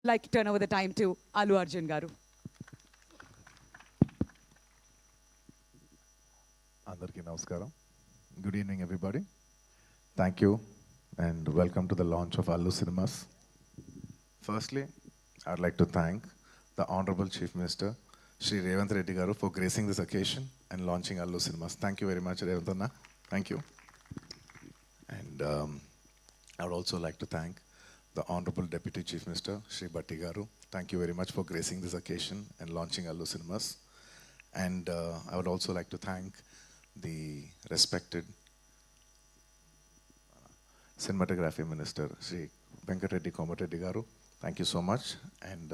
like to turn over the time to Allu Arjun Garu. Andarki namaskaram. Good evening, everybody. Thank you and welcome to the launch of Allu Cinemas. Firstly, I'd like to thank the Honorable Chief Minister, Shri Revanth Reddy Garu, for gracing this occasion and launching Allu Cinemas. Thank you very much, Revanth Anna. Thank you. And I would also like to thank the Honorable Deputy Chief Minister, Shri Bhatti Garu. Thank you very much for gracing this occasion and launching Allu Cinemas. And I would also like to thank the respected Cinematography Minister, Sri Venkatreddy Komareddy Garu. Thank you so much. And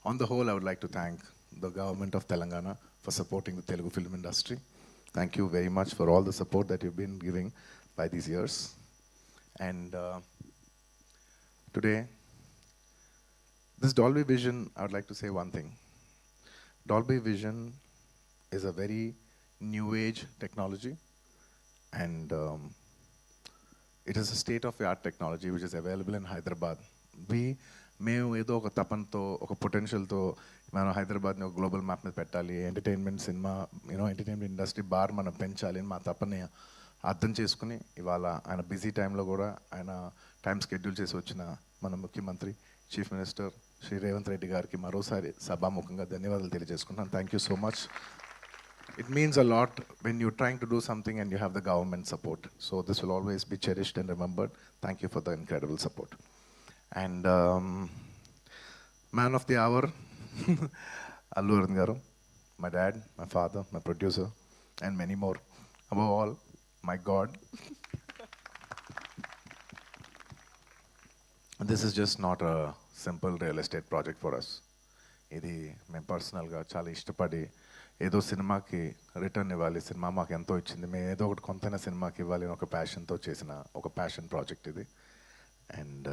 on the whole, I would like to thank the government of Telangana for supporting the Telugu film industry. Thank you very much for all the support that you've been giving by these years. And today, this Dolby Vision, I would like to say one thing. Dolby Vision is a very new age technology, and it is a state-of-the-art technology which is available in Hyderabad. మేము ఏదో ఒక తపనతో ఒక పొటెన్షియల్తో మనం హైదరాబాద్ని ఒక global map మీద పెట్టాలి, entertainment cinema entertainment industry bar మనం పెంచాలి అని మా తపని అర్థం చేసుకుని ఇవాళ ఆయన బిజీ టైంలో కూడా ఆయన టైం షెడ్యూల్ చేసి వచ్చిన మన ముఖ్యమంత్రి చీఫ్ మినిస్టర్ శ్రీ రేవంత్ రెడ్డి గారికి మరోసారి సభాముఖంగా ధన్యవాదాలు తెలియజేసుకుంటున్నాను. Thank you so much. It means a lot when you're trying to do something and you have the government support. So this will always be cherished and remembered. Thank you for the incredible support. And man of the hour, Allu Arjun Garu, my dad, my father, my producer, and many more. Above all, my God. This is just not a simple real estate project for us. ఇది మేము పర్సనల్గా చాలా ఇష్టపడి ఏదో సినిమాకి return ఇవ్వాలి, cinema మాకు ఎంతో ఇచ్చింది, మేము ఏదో ఒకటి కొంతైనా సినిమాకి ఇవ్వాలి అని ఒక ప్యాషన్తో చేసిన ఒక ప్యాషన్ ప్రాజెక్ట్ ఇది. And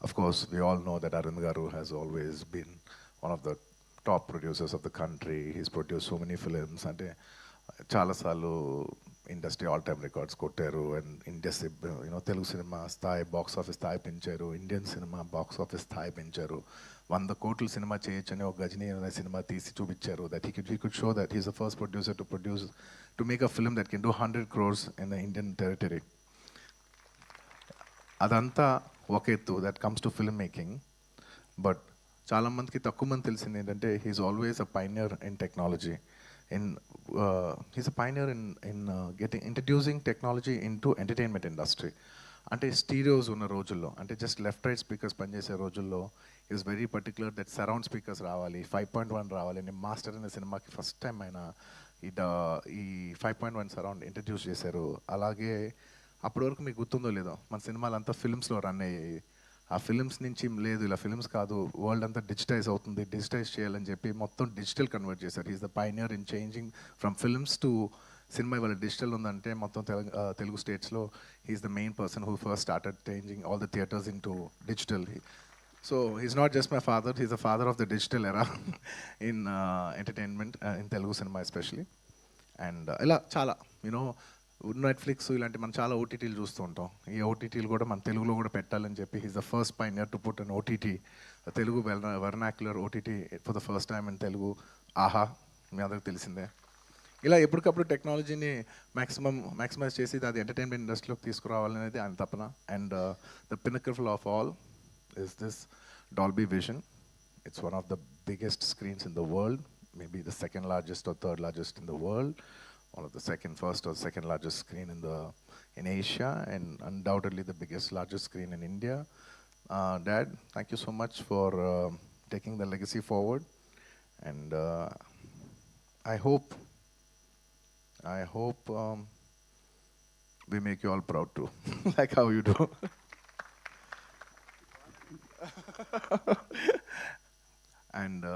of course we all know that Arun Garu has always been one of the top producers of the country. He's produced so many films, అంటే చాలాసార్లు ఇండస్ట్రీ ఆల్ టైమ్ రికార్డ్స్ కొట్టారు. And industry Telugu cinema స్థాయి box office స్థాయి పెంచారు, Indian cinema box office స్థాయి పెంచారు. 100 కోట్ల cinema చేయొచ్చని ఒక గజనీ అనే సినిమా తీసి చూపించారు. That he could show that he's the first producer to make a film that can do 100 crores in the Indian territory. అదంతా ఒక ఎత్తు, that comes to film making. But చాలామందికి తక్కువ మంది తెలిసింది ఏంటంటే he's always a pioneer in technology. he's a pioneer in introducing technology into entertainment industry. అంటే స్టీరియోస్ ఉన్న రోజుల్లో, అంటే జస్ట్ లెఫ్ట్ రైట్ స్పీకర్స్ పనిచేసే రోజుల్లో is very particular that surround speakers రావాలి, 5.1 రావాలి అని మాస్టర్ అనే సినిమాకి ఫస్ట్ టైం ఆయన ఈ 5.1 సరౌండ్ ఇంట్రడ్యూస్ చేశారు. అలాగే అప్పటి వరకు మీకు గుర్తుందో లేదో మన సినిమాలు అంతా ఫిల్మ్స్లో రన్ అయ్యాయి. ఆ ఫిల్మ్స్ నుంచి లేదు ఇలా ఫిల్మ్స్ కాదు, వరల్డ్ అంతా డిజిటైజ్ అవుతుంది, డిజిటైజ్ చేయాలని చెప్పి మొత్తం డిజిటల్ కన్వర్ట్ చేశారు. Is the pioneer in changing from films to cinema. ఇవాళ డిజిటల్ ఉందంటే మొత్తం తెలుగు స్టేట్స్లో he's the main person who first started changing all the theatres in to digital. So he's not just my father, he's the father of the digital era in entertainment in Telugu cinema especially. And ఇలా చాలా Netflix ఇలాంటి మనం చాలా ఓటీటీలు చూస్తూ ఉంటాం. ఈ ఓటీటీలు కూడా మన తెలుగులో కూడా పెట్టాలని చెప్పి he's the first pioneer to put an OTT, Telugu vernacular OTT for the first time in Telugu. ఆహా, మీ అందరికి తెలిసిందే. ఇలా ఎప్పటికప్పుడు టెక్నాలజీని మ్యాక్సిమైజ్ చేసి అది ఎంటర్టైన్మెంట్ ఇండస్ట్రీలోకి తీసుకురావాలనేది ఆయన తపన. And the pinnacle of all is this Dolby Vision. It's one of the biggest screens in the world, maybe the second largest or third largest in the world. One of the first or second largest screen in Asia, and undoubtedly the largest screen in India. Dad, thank you so much for taking the legacy forward, and I hope we make you all proud too, like how you do. And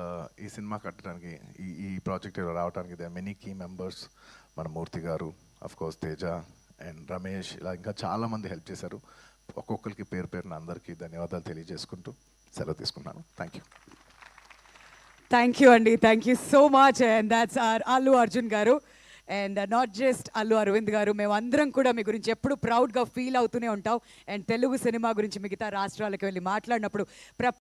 ఈ cinema కట్టడానికి ఈ project రావడానికి they many key members. మన మూర్తి గారు, of course Teja and Ramesh, ఇలా ఇంకా చాలామంది help చేశారు. ఒక్కొక్కరికి పేరు పేరున అందరికీ ధన్యవాదాలు తెలియజేసుకుంటూ సెలవు తీసుకున్నాను. Thank you. Thank you, Andy. Thank you so much. And that's our Allu Arjun Garu. And not just Allu Aravind garu, మేమందరం కూడా మీ గురించి ఎప్పుడు ప్రౌడ్గా ఫీల్ అవుతూనే ఉంటాం. అండ్ తెలుగు సినిమా గురించి మిగతా రాష్ట్రాలకు వెళ్ళి మాట్లాడినప్పుడు